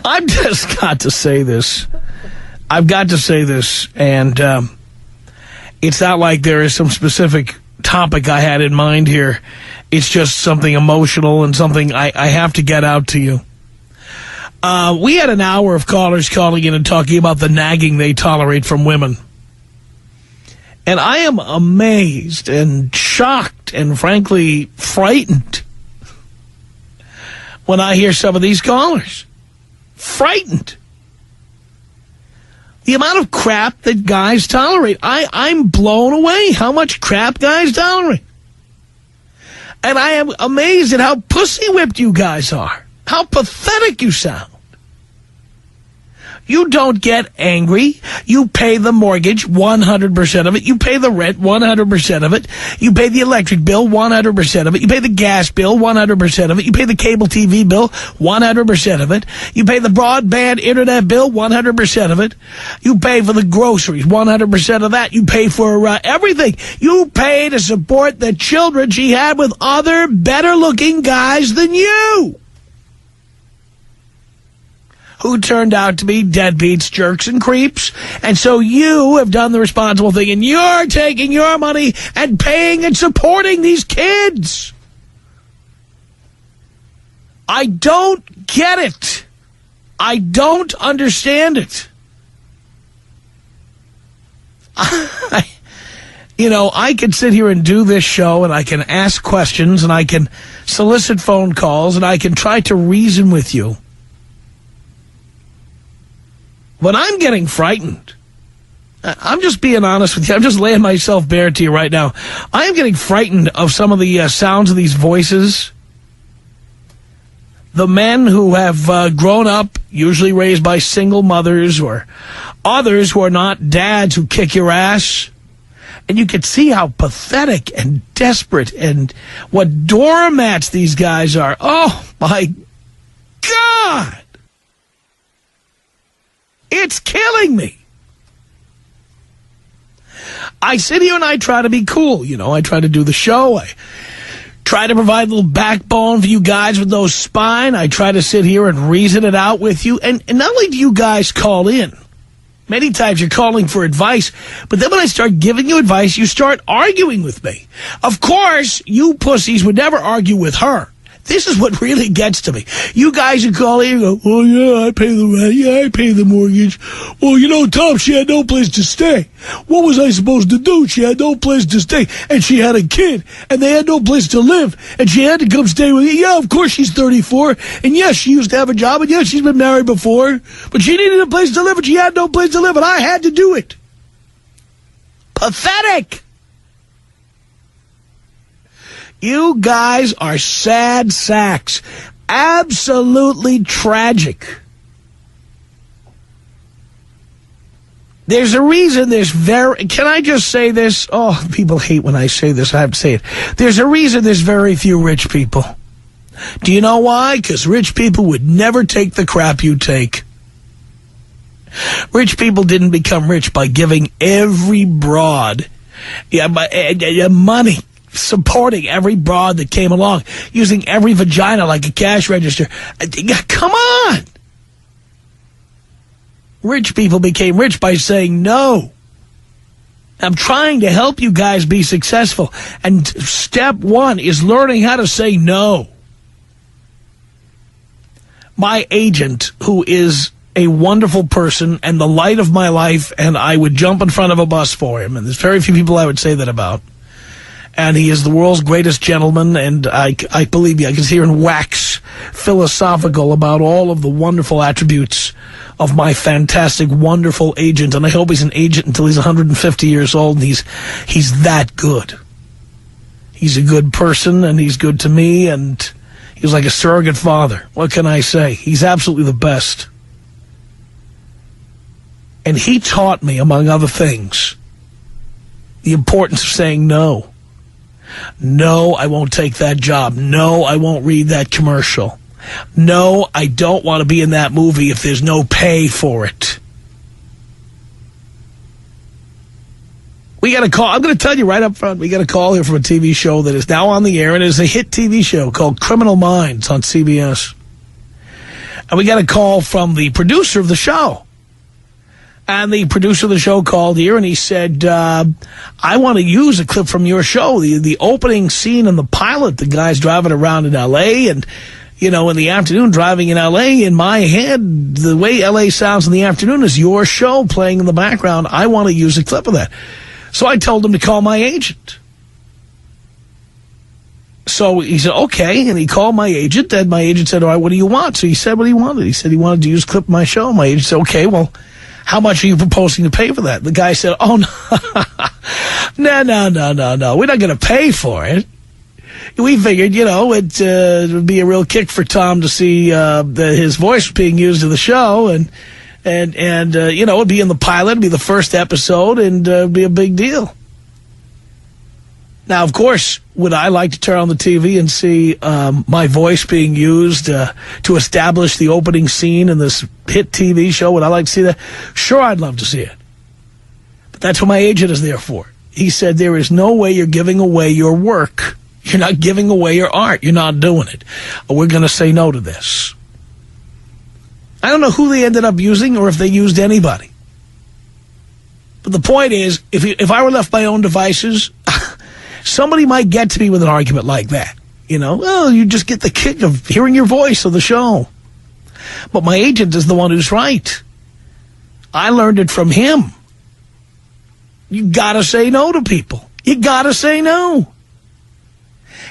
I've just got to say this. I've got to say this, and it's not like there is some specific topic I had in mind here. It's just something emotional and something I have to get out to you. We had an hour of callers calling in and talking about the nagging they tolerate from women. And I am amazed and shocked and frankly frightened when I hear some of these callers. Frightened. The amount of crap that guys tolerate. I'm blown away how much crap guys tolerate. And I am amazed at how pussy-whipped you guys are. How pathetic you sound. You don't get angry. You pay the mortgage, 100% of it. You pay the rent, 100% of it. You pay the electric bill, 100% of it. You pay the gas bill, 100% of it. You pay the cable TV bill, 100% of it. You pay the broadband internet bill, 100% of it. You pay for the groceries, 100% of that. You pay for everything. You pay to support the children she had with other better-looking guys than you, who turned out to be deadbeats, jerks, and creeps. And so you have done the responsible thing, and you're taking your money and paying and supporting these kids. I don't get it. I don't understand it. I can sit here and do this show, and I can ask questions, and I can solicit phone calls, and I can try to reason with you. But I'm getting frightened. I'm just being honest with you. I'm just laying myself bare to you right now. I am getting frightened of some of the sounds of these voices. The men who have grown up, usually raised by single mothers, or others who are not dads who kick your ass. And you can see how pathetic and desperate and what doormats these guys are. Oh, my God. It's killing me. I sit here and I try to be cool. I try to do the show. I try to provide a little backbone for you guys with no spine. I try to sit here and reason it out with you. And not only do you guys call in, many times you're calling for advice, but then when I start giving you advice, you start arguing with me. Of course, you pussies would never argue with her. This is what really gets to me. You guys are calling and go, oh, yeah, I pay the rent. Yeah, I pay the mortgage. Well, Tom, she had no place to stay. What was I supposed to do? She had no place to stay. And she had a kid. And they had no place to live. And she had to come stay with you. Yeah, of course she's 34. And yes, she used to have a job. And yes, she's been married before. But she needed a place to live. And she had no place to live. And I had to do it. Pathetic. You guys are sad sacks. Absolutely tragic. There's a reason can I just say this? Oh, people hate when I say this. I have to say it. There's a reason there's very few rich people. Do you know why? Because rich people would never take the crap you take. Rich people didn't become rich by giving every broad money, supporting every broad that came along, using every vagina like a cash register. Come on! Rich people became rich by saying no. I'm trying to help you guys be successful, and step one is learning how to say no. My agent, who is a wonderful person and the light of my life, and I would jump in front of a bus for him, and there's very few people I would say that about. And he is the world's greatest gentleman, and I believe me, I can sit here and wax philosophical about all of the wonderful attributes of my fantastic, wonderful agent. And I hope he's an agent until he's 150 years old, and he's that good. He's a good person, and he's good to me, and he's like a surrogate father. What can I say? He's absolutely the best. And he taught me, among other things, the importance of saying no. No, I won't take that job. No, I won't read that commercial. No, I don't want to be in that movie if there's no pay for it. We got a call. I'm going to tell you right up front, we got a call here from a TV show that is now on the air, and it is a hit TV show called Criminal Minds on CBS. And we got a call from the producer of the show. And the producer of the show called here, and he said, I want to use a clip from your show, the opening scene in the pilot, the guy's driving around in L.A., and, you know, in the afternoon, driving in L.A., in my head, the way L.A. sounds in the afternoon is your show playing in the background. I want to use a clip of that. So I told him to call my agent. So he said, okay, and he called my agent, and my agent said, all right, what do you want? So he said what he wanted. He said he wanted to use a clip of my show. My agent said, okay, well, how much are you proposing to pay for that? The guy said, oh, no. We're not going to pay for it. We figured, you know, it would be a real kick for Tom to see his voice being used in the show. And you know, it'd be in the pilot, it'd be the first episode, and it'd be a big deal. Now, of course, would I like to turn on the TV and see my voice being used to establish the opening scene in this hit TV show? Would I like to see that? Sure, I'd love to see it. But that's what my agent is there for. He said, there is no way you're giving away your work. You're not giving away your art. You're not doing it. We're going to say no to this. I don't know who they ended up using or if they used anybody. But the point is, if I were left my own devices... somebody might get to me with an argument like that. You know, well, you just get the kick of hearing your voice of the show. But my agent is the one who's right. I learned it from him. You got to say no to people. You got to say no.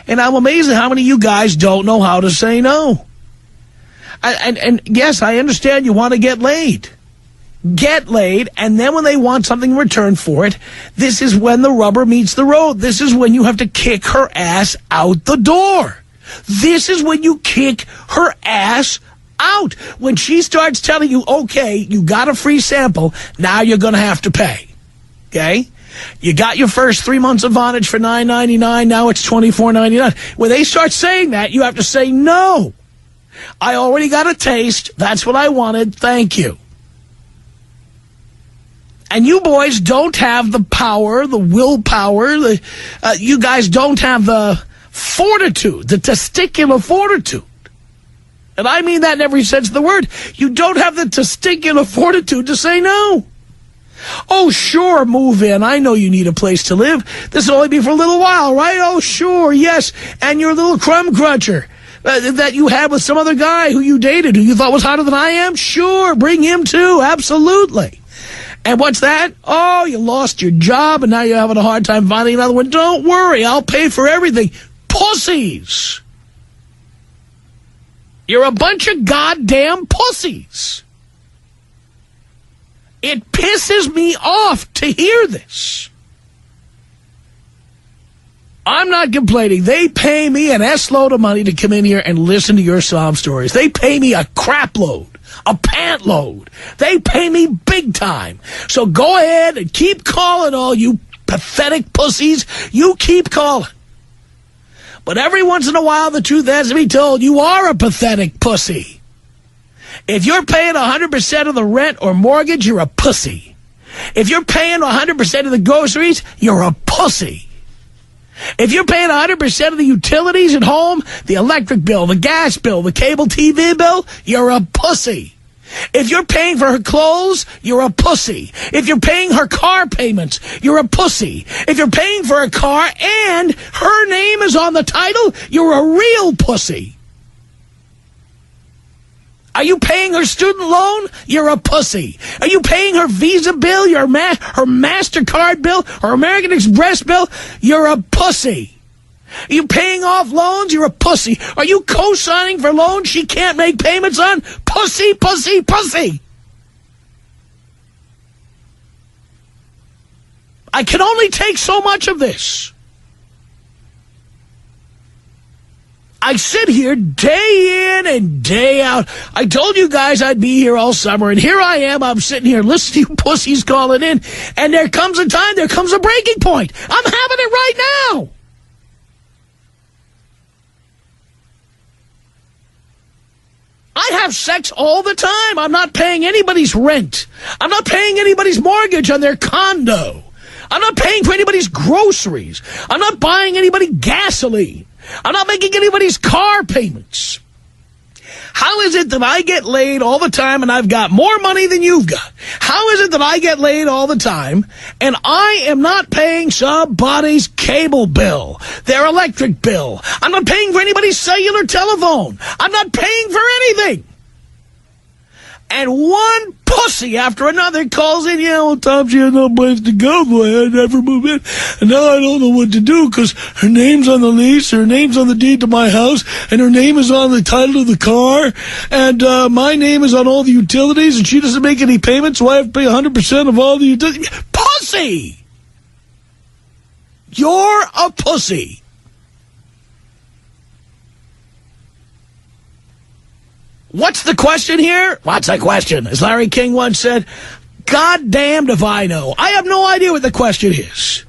And I'm amazed at how many of you guys don't know how to say no. And yes, I understand you want to get laid. Get laid, and then when they want something in return for it, this is when the rubber meets the road. This is when you have to kick her ass out the door. This is when you kick her ass out. When she starts telling you, okay, you got a free sample, now you're going to have to pay. Okay? You got your first 3 months of Vonage for $9.99, now it's $24.99. When they start saying that, you have to say, no. I already got a taste. That's what I wanted. Thank you. And you boys don't have the power, the willpower. You guys don't have the fortitude, the testicular fortitude. And I mean that in every sense of the word. You don't have the testicular fortitude to say no. Oh, sure, move in. I know you need a place to live. This will only be for a little while, right? Oh, sure, yes. And your little crumb cruncher that you had with some other guy who you dated, who you thought was hotter than I am? Sure, bring him too. Absolutely. And what's that? Oh, you lost your job, and now you're having a hard time finding another one. Don't worry, I'll pay for everything. Pussies. You're a bunch of goddamn pussies. It pisses me off to hear this. I'm not complaining. They pay me an S-load of money to come in here and listen to your sob stories. They pay me a crap load. A pant load. They pay me big time. So go ahead and keep calling, all you pathetic pussies. You keep calling. But every once in a while, the truth has to be told. You are a pathetic pussy. If you're paying 100% of the rent or mortgage, you're a pussy. If you're paying 100% of the groceries, you're a pussy. If you're paying 100% of the utilities at home, the electric bill, the gas bill, the cable TV bill, you're a pussy. If you're paying for her clothes, you're a pussy. If you're paying her car payments, you're a pussy. If you're paying for a car and her name is on the title, you're a real pussy. Are you paying her student loan? You're a pussy. Are you paying her Visa bill, her MasterCard bill, her American Express bill? You're a pussy. Are you paying off loans? You're a pussy. Are you co-signing for loans she can't make payments on? Pussy, pussy, pussy. I can only take so much of this. I sit here day in and day out. I told you guys I'd be here all summer, and here I am. I'm sitting here listening to you pussies calling in, and there comes a time, there comes a breaking point. I'm having it right now. I have sex all the time. I'm not paying anybody's rent. I'm not paying anybody's mortgage on their condo. I'm not paying for anybody's groceries. I'm not buying anybody gasoline. I'm not making anybody's car payments. How is it that I get laid all the time and I've got more money than you've got? How is it that I get laid all the time and I am not paying somebody's cable bill, their electric bill? I'm not paying for anybody's cellular telephone. I'm not paying for anything. And one pussy after another calls in, yeah, well, Tom, she had no place to go, so I had to never move in. And now I don't know what to do because her name's on the lease, her name's on the deed to my house, and her name is on the title of the car, and my name is on all the utilities, and she doesn't make any payments, so I have to pay 100% of all the utilities. Pussy! You're a pussy. What's the question here? What's the question? As Larry King once said, God damned if I know. I have no idea what the question is.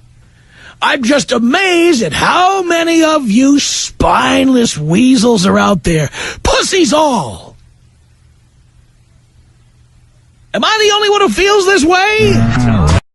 I'm just amazed at how many of you spineless weasels are out there. Pussies all. Am I the only one who feels this way?